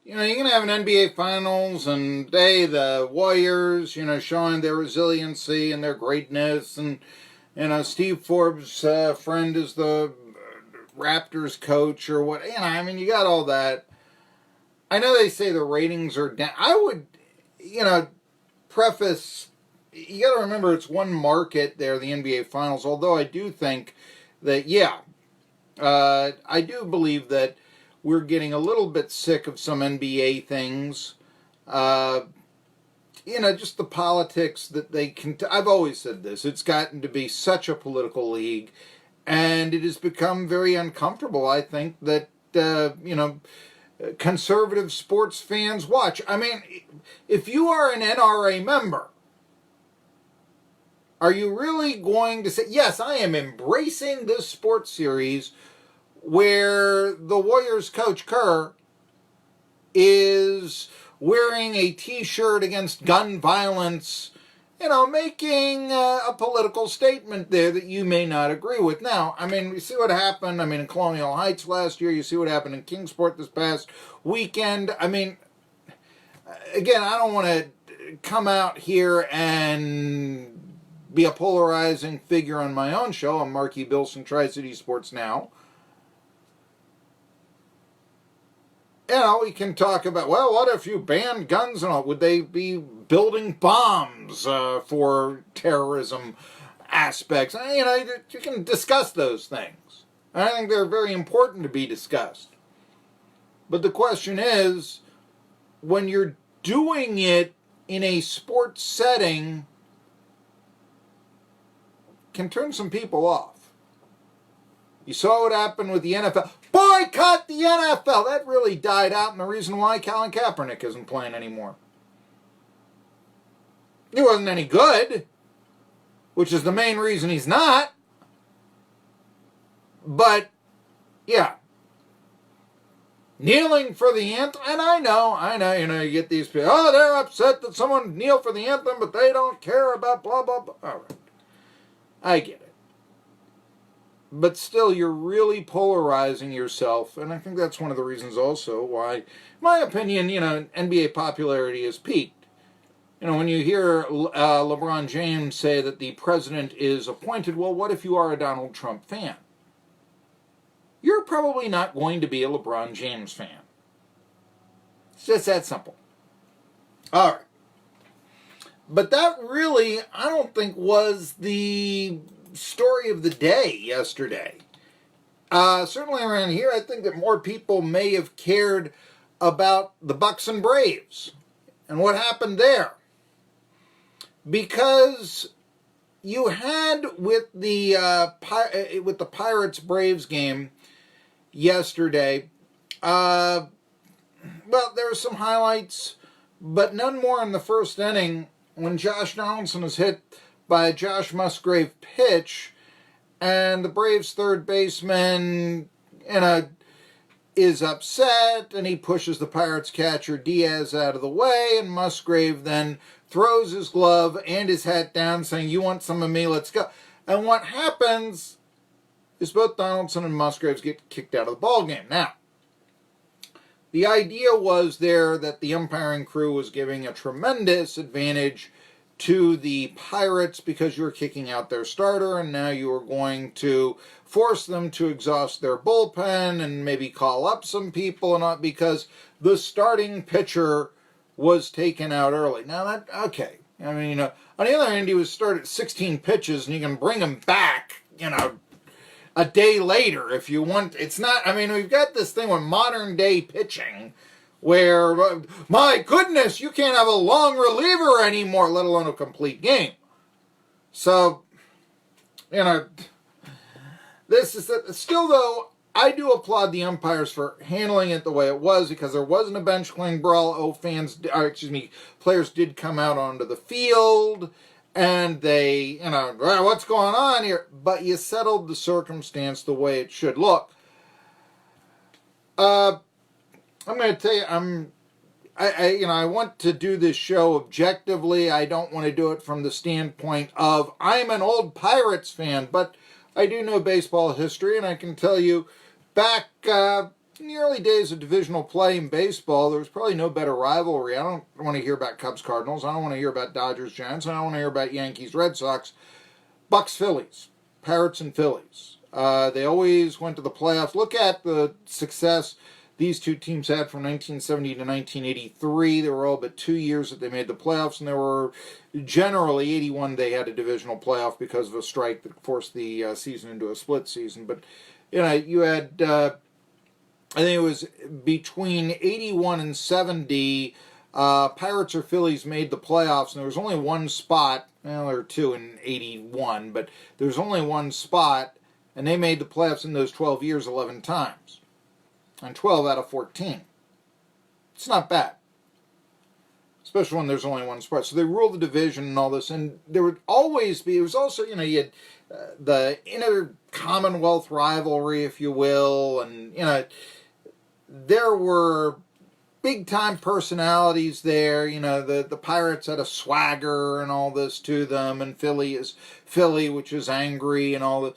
you're going to have an NBA Finals, and the Warriors, showing their resiliency and their greatness, and Steve Forbes' friend is the Raptors coach or what. You got all that. I know they say the ratings are down. I would, preface. You got to remember it's one market there, the NBA Finals. Although I do think that, I do believe that we're getting a little bit sick of some NBA things. Just the politics that they can. I've always said this. It's gotten to be such a political league, and it has become very uncomfortable. I think that conservative sports fans watch. If you are an NRA member, are you really going to say, yes, I am embracing this sports series where the Warriors coach Kerr is wearing a t-shirt against gun violence, making a political statement there that you may not agree with. Now, you see what happened, in Colonial Heights last year, you see what happened in Kingsport this past weekend. Again, I don't want to come out here and be a polarizing figure on my own show. I'm Marky, Billson, Tri-City Sports Now. We can talk about, well, what if you banned guns and all? Would they be building bombs for terrorism aspects? You can discuss those things. I think they're very important to be discussed. But the question is, when you're doing it in a sports setting, can turn some people off. You saw what happened with the NFL. Boycott the NFL! That really died out, and the reason why Colin Kaepernick isn't playing anymore. He wasn't any good, which is the main reason he's not. But, yeah. Kneeling for the anthem, and I know, you get these people, they're upset that someone kneel for the anthem, but they don't care about blah, blah, blah. All right. I get it. But still, you're really polarizing yourself, and I think that's one of the reasons also why, in my opinion, NBA popularity has peaked. When you hear LeBron James say that the president is appointed, well, what if you are a Donald Trump fan? You're probably not going to be a LeBron James fan. It's just that simple. All right. But that really, I don't think, was the story of the day yesterday. Certainly around here, I think that more people may have cared about the Bucks and Braves and what happened there. Because you had with the Pirates Braves game yesterday, well, there were some highlights, but none more in the first inning when Josh Donaldson was hit by a Josh Musgrave pitch, and the Braves third baseman is upset, and he pushes the Pirates catcher Diaz out of the way, and Musgrave then throws his glove and his hat down, saying, "You want some of me? Let's go." And what happens is both Donaldson and Musgraves get kicked out of the ballgame. Now, the idea was there that the umpiring crew was giving a tremendous advantage to the Pirates because you were kicking out their starter, and now you were going to force them to exhaust their bullpen and maybe call up some people, and not because the starting pitcher was taken out early. Now that, okay. On the other hand, he was started 16 pitches, and you can bring him back, a day later if you want. It's not, we've got this thing with modern day pitching where, my goodness, you can't have a long reliever anymore, let alone a complete game. So, this is still, though, I do applaud the umpires for handling it the way it was, because there wasn't a bench clearing brawl. Players did come out onto the field, and they, what's going on here? But you settled the circumstance the way it should look. I'm going to tell you, I want to do this show objectively. I don't want to do it from the standpoint of, I'm an old Pirates fan, but I do know baseball history, and I can tell you back, in the early days of divisional play in baseball, there was probably no better rivalry. I don't want to hear about Cubs-Cardinals. I don't want to hear about Dodgers-Giants. I don't want to hear about Yankees-Red Sox. Bucks-Phillies. Pirates and Phillies. They always went to the playoffs. Look at the success these two teams had from 1970 to 1983. There were all but 2 years that they made the playoffs, and there were generally 81 they had a divisional playoff because of a strike that forced the season into a split season. But you had I think it was between 81 and 70. Pirates or Phillies made the playoffs, and there was only one spot. Well, there were two in 81, but there was only one spot, and they made the playoffs in those 12 years 11 times. And 12 out of 14. It's not bad. Especially when there's only one spot. So they ruled the division and all this. And there would always be, it was also, you had the inter-Commonwealth rivalry, if you will. And, there were big-time personalities there. The Pirates had a swagger and all this to them. And Philly is Philly, which is angry and all that.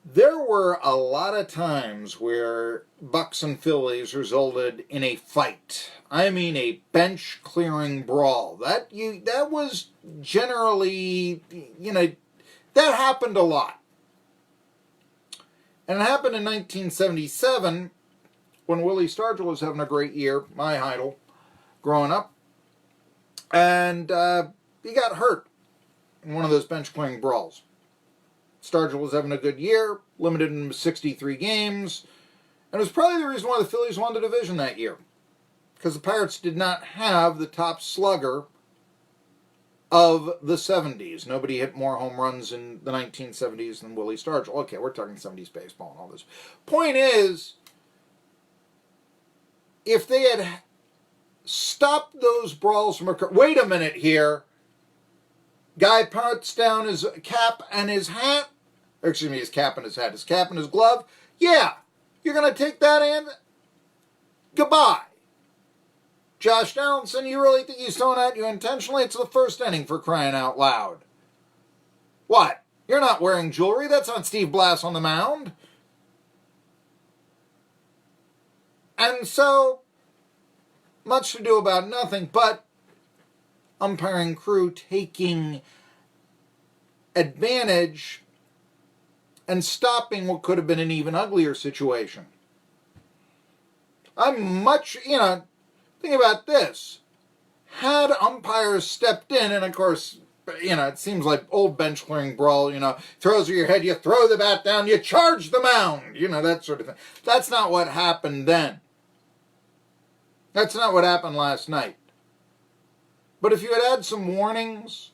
There were a lot of times where Bucks and Phillies resulted in a fight. I mean a bench-clearing brawl. That was generally, that happened a lot. And it happened in 1977 when Willie Stargell was having a great year, my idol, growing up. And he got hurt in one of those bench-clearing brawls. Stargell was having a good year, limited him to 63 games, and it was probably the reason why the Phillies won the division that year, because the Pirates did not have the top slugger of the 70s. Nobody hit more home runs in the 1970s than Willie Stargell. Okay, we're talking 70s baseball and all this. Point is, if they had stopped those brawls from occurring... Wait a minute here. Guy puts down his cap and his hat. Excuse me, his cap and his hat. His cap and his glove. Yeah, you're going to take that in? Goodbye. Josh Donaldson, you really think he's throwing at you intentionally? It's the first inning, for crying out loud. What? You're not wearing jewelry? That's not Steve Blass on the mound. And so, much to do about nothing, but umpiring crew taking advantage and stopping what could have been an even uglier situation. I'm much, think about this. Had umpires stepped in, and of course, it seems like old bench clearing brawl, throws your head, you throw the bat down, you charge the mound, that sort of thing. That's not what happened then. That's not what happened last night. But if you had had some warnings,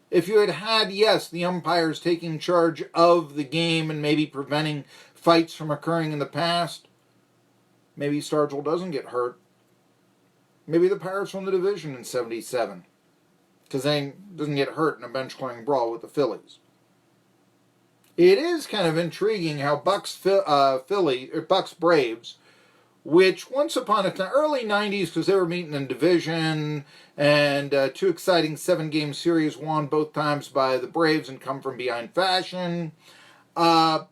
if you had, yes, the umpires taking charge of the game and maybe preventing fights from occurring in the past, maybe Stargell doesn't get hurt. Maybe the Pirates won the division in 77 because they doesn't get hurt in a bench-clearing brawl with the Phillies. It is kind of intriguing how Bucks Braves, which once upon a time, early 90s, because they were meeting in division, and two exciting 7-game series won both times by the Braves and come from behind fashion. There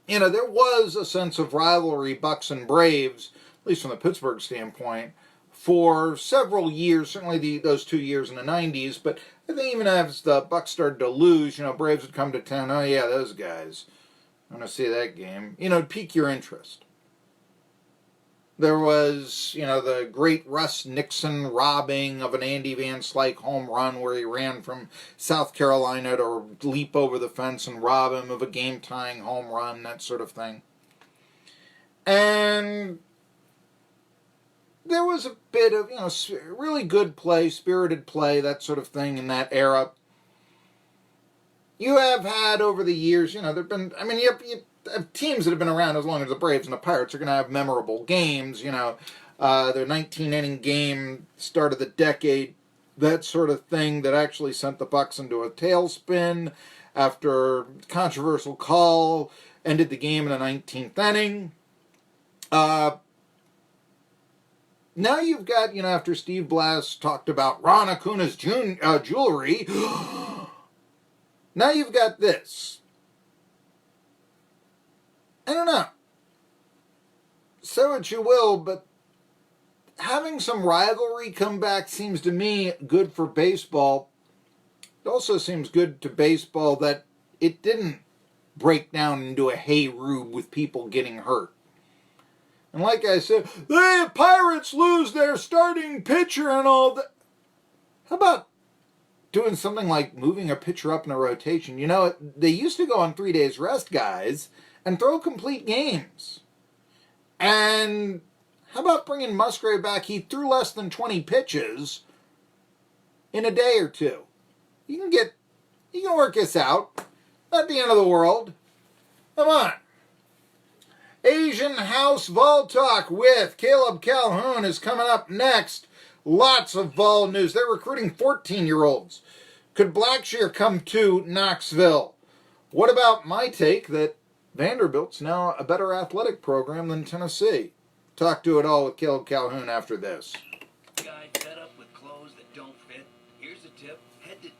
was a sense of rivalry, Bucks and Braves, at least from the Pittsburgh standpoint, for several years, certainly those 2 years in the 90s, but I think even as the Bucks started to lose, Braves would come to town, oh yeah, those guys, I want to see that game. It'd pique your interest. There was, the great Russ Nixon robbing of an Andy Van Slyke home run where he ran from South Carolina to leap over the fence and rob him of a game-tying home run, that sort of thing. And there was a bit of, really good play, spirited play, that sort of thing in that era. You have had over the years, there have been, you teams that have been around as long as the Braves and the Pirates are going to have memorable games, their 19-inning game, start of the decade, that sort of thing that actually sent the Bucks into a tailspin after controversial call, ended the game in the 19th inning. Now you've got, after Steve Blass talked about Ron Acuna's jewelry, now you've got this. I don't know. say what you will, but having some rivalry come back seems to me good for baseball. It also seems good to baseball that it didn't break down into a hayrube with people getting hurt. And like I said, the Pirates lose their starting pitcher and all that. How about doing something like moving a pitcher up in a rotation? You know, they used to go on 3 days rest, guys, and throw complete games. And how about bringing Musgrave back? He threw less than 20 pitches in a day or two. You can work this out. Not the end of the world. Come on. Asian House Vol Talk with Caleb Calhoun is coming up next. Lots of Vol news. They're recruiting 14-year-olds. Could Blackshear come to Knoxville? What about my take that Vanderbilt's now a better athletic program than Tennessee? Talk to it all with Caleb Calhoun after this. Guy fed up with clothes that don't fit? Here's a tip. Head to